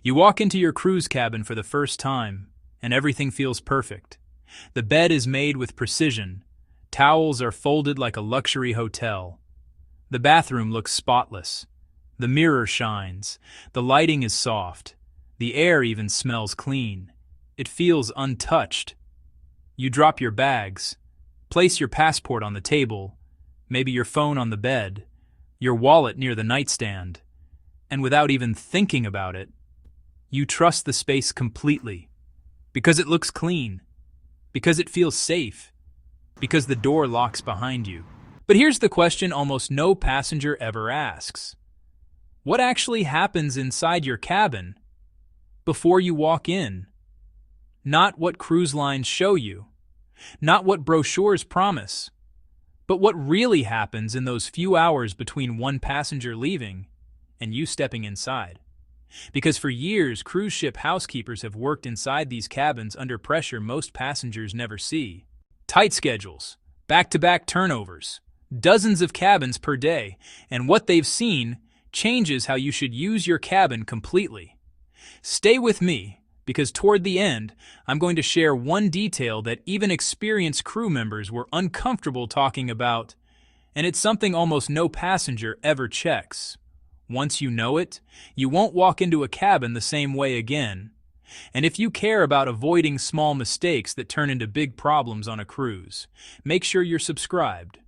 You walk into your cruise cabin for the first time, and everything feels perfect. The bed is made with precision. Towels are folded like a luxury hotel. The bathroom looks spotless. The mirror shines. The lighting is soft. The air even smells clean. It feels untouched. You drop your bags, place your passport on the table, maybe your phone on the bed, your wallet near the nightstand, and without even thinking about it, you trust the space completely. Because it looks clean. Because it feels safe. Because the door locks behind you. But here's the question almost no passenger ever asks. What actually happens inside your cabin before you walk in? Not what cruise lines show you, not what brochures promise, but what really happens in those few hours between one passenger leaving and you stepping inside. Because for years, cruise ship housekeepers have worked inside these cabins under pressure most passengers never see. Tight schedules, back-to-back turnovers, dozens of cabins per day, and what they've seen changes how you should use your cabin completely. Stay with me, because toward the end, I'm going to share one detail that even experienced crew members were uncomfortable talking about, and it's something almost no passenger ever checks. Once you know it, you won't walk into a cabin the same way again. And if you care about avoiding small mistakes that turn into big problems on a cruise, make sure you're subscribed.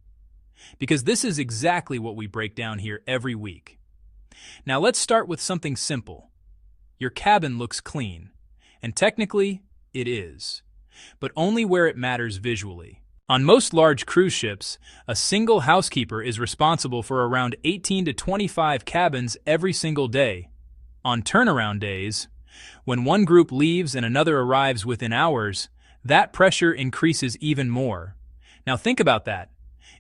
Because this is exactly what we break down here every week. Now let's start with something simple. Your cabin looks clean, and technically, it is, but only where it matters visually. On most large cruise ships, a single housekeeper is responsible for around 18 to 25 cabins every single day. On turnaround days, when one group leaves and another arrives within hours, that pressure increases even more. Now think about that.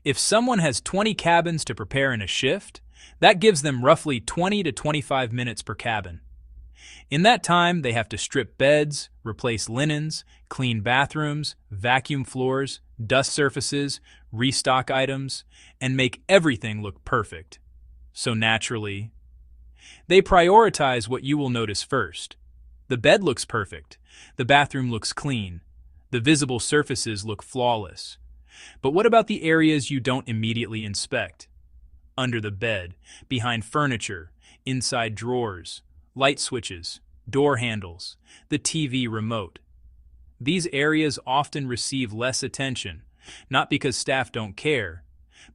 If someone has 20 cabins to prepare in a shift, that gives them roughly 20 to 25 minutes per cabin. In that time, they have to strip beds, replace linens, clean bathrooms, vacuum floors, dust surfaces, restock items, and make everything look perfect. So naturally, they prioritize what you will notice first. The bed looks perfect. The bathroom looks clean. The visible surfaces look flawless. But what about the areas you don't immediately inspect? Under the bed, behind furniture, inside drawers, light switches, door handles, the TV remote. These areas often receive less attention, not because staff don't care,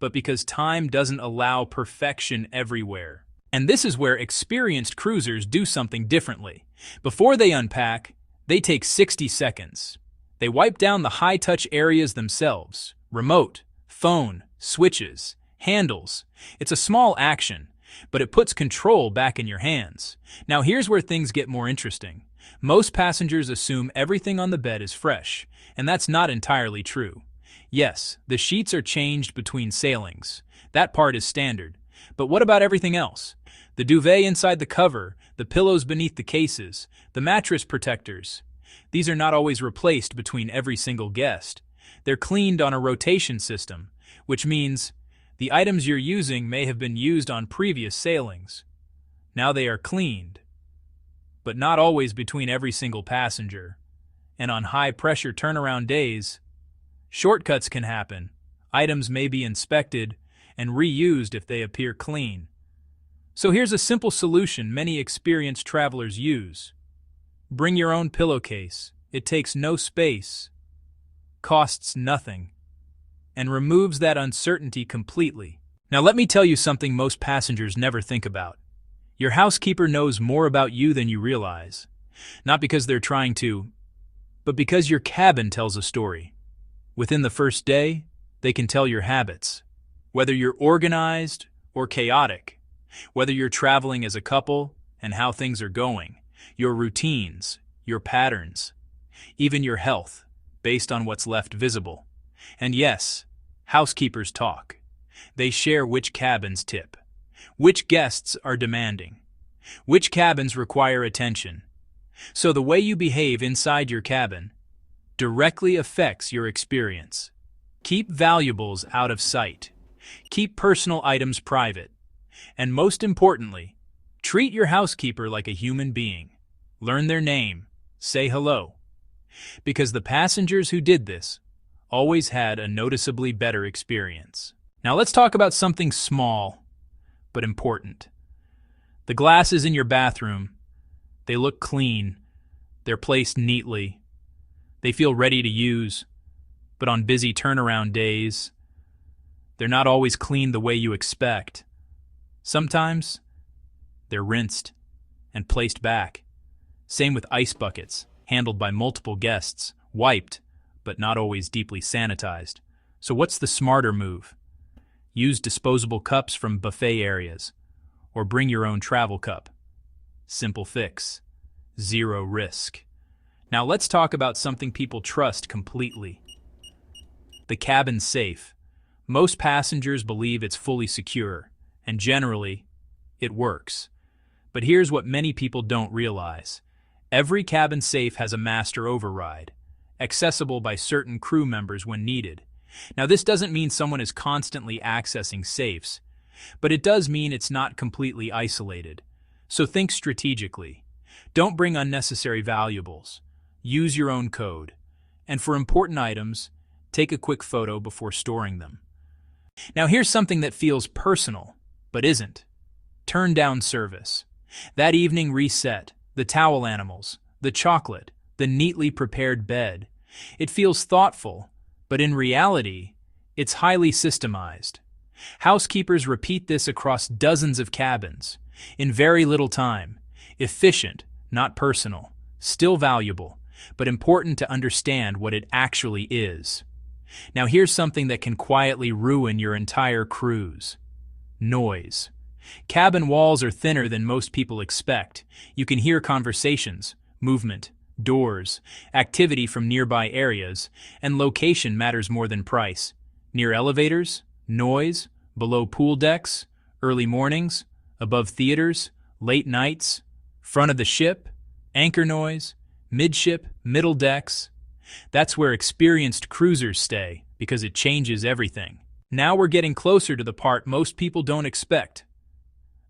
but because time doesn't allow perfection everywhere. And this is where experienced cruisers do something differently. Before they unpack, they take 60 seconds. They wipe down the high-touch areas themselves. Remote, phone, switches, handles. It's a small action, but it puts control back in your hands. Now here's where things get more interesting. Most passengers assume everything on the bed is fresh, and that's not entirely true. Yes, the sheets are changed between sailings. That part is standard. But what about everything else? The duvet inside the cover, the pillows beneath the cases, the mattress protectors. These are not always replaced between every single guest. They're cleaned on a rotation system, which means the items you're using may have been used on previous sailings. Now they are cleaned, but not always between every single passenger. And on high-pressure turnaround days, shortcuts can happen. Items may be inspected and reused if they appear clean. So here's a simple solution many experienced travelers use. Bring your own pillowcase. It takes no space, costs nothing, and removes that uncertainty completely. Now let me tell you something most passengers never think about. Your housekeeper knows more about you than you realize. Not because they're trying to, but because your cabin tells a story. Within the first day, they can tell your habits. Whether you're organized or chaotic, whether you're traveling as a couple and how things are going, your routines, your patterns, even your health, based on what's left visible. And yes, housekeepers talk. They share which cabins tip, which guests are demanding, which cabins require attention. So the way you behave inside your cabin directly affects your experience. Keep valuables out of sight. Keep personal items private. And most importantly, treat your housekeeper like a human being. learn their name, say hello. Because the passengers who did this always had a noticeably better experience. Now let's talk about something small but important. The glasses in your bathroom, they look clean, they're placed neatly, they feel ready to use, but on busy turnaround days, they're not always cleaned the way you expect. Sometimes, they're rinsed and placed back. Same with ice buckets, handled by multiple guests, wiped, but not always deeply sanitized. So what's the smarter move? Use disposable cups from buffet areas, or bring your own travel cup. Simple fix. Zero risk. Now let's talk about something people trust completely. The cabin safe. Most passengers believe it's fully secure, and generally, it works. But here's what many people don't realize. Every cabin safe has a master override, accessible by certain crew members when needed. Now this doesn't mean someone is constantly accessing safes, but it does mean it's not completely isolated. So think strategically. Don't bring unnecessary valuables. Use your own code. And for important items, take a quick photo before storing them. Now here's something that feels personal, but isn't. Turndown service. That evening reset, the towel animals, the chocolate, the neatly prepared bed. It feels thoughtful, but in reality, it's highly systemized. Housekeepers repeat this across dozens of cabins, in very little time. Efficient, not personal. Still valuable, but important to understand what it actually is. Now here's something that can quietly ruin your entire cruise. Noise. Cabin walls are thinner than most people expect. You can hear conversations, movement, doors, activity from nearby areas, and location matters more than price. Near elevators, noise, below pool decks, early mornings, above theaters, late nights, front of the ship, anchor noise, midship, middle decks. That's where experienced cruisers stay, because it changes everything. Now we're getting closer to the part most people don't expect.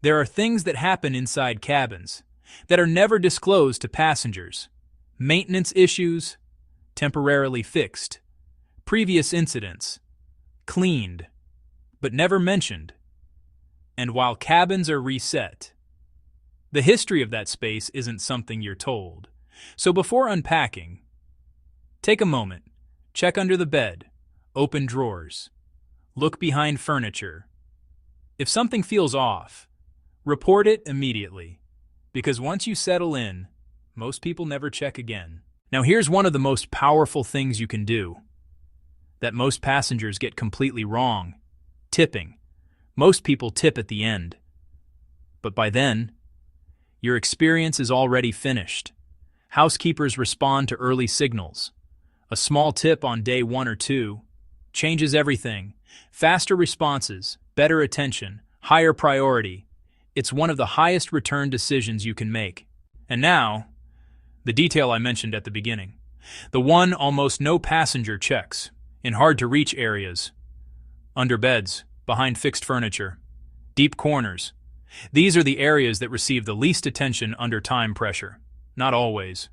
There are things that happen inside cabins that are never disclosed to passengers. Maintenance issues, temporarily fixed. Previous incidents, cleaned, but never mentioned. And while cabins are reset, the history of that space isn't something you're told. So before unpacking, take a moment, check under the bed, open drawers, look behind furniture. If something feels off, report it immediately, because once you settle in, most people never check again. Now here's one of the most powerful things you can do that most passengers get completely wrong. Tipping. Most people tip at the end. But by then, your experience is already finished. Housekeepers respond to early signals. A small tip on day 1 or 2 changes everything. Faster responses, better attention, higher priority. It's one of the highest return decisions you can make. And now, the detail I mentioned at the beginning. The one almost no passenger checks, in hard-to-reach areas, under beds, behind fixed furniture, deep corners. These are the areas that receive the least attention under time pressure. Not always,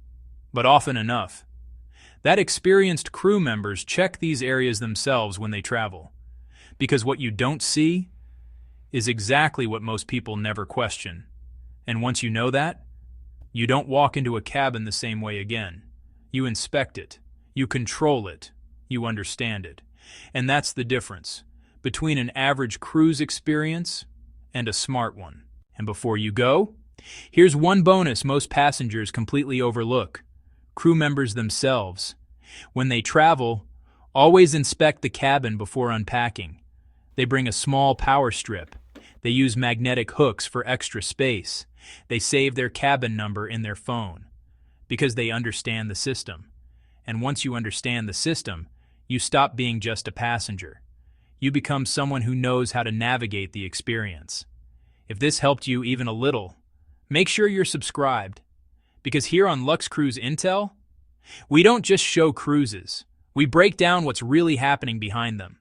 but often enough. That experienced crew members check these areas themselves when they travel, because what you don't see is exactly what most people never question. And once you know that, you don't walk into a cabin the same way again. You inspect it, you control it, you understand it. And that's the difference between an average cruise experience and a smart one. And before you go, here's one bonus most passengers completely overlook. Crew members themselves. When they travel, always inspect the cabin before unpacking. They bring a small power strip. They use magnetic hooks for extra space. They save their cabin number in their phone because they understand the system. And once you understand the system, you stop being just a passenger. You become someone who knows how to navigate the experience. If this helped you even a little, make sure you're subscribed, because here on Luxe Cruise Intel, we don't just show cruises, we break down what's really happening behind them.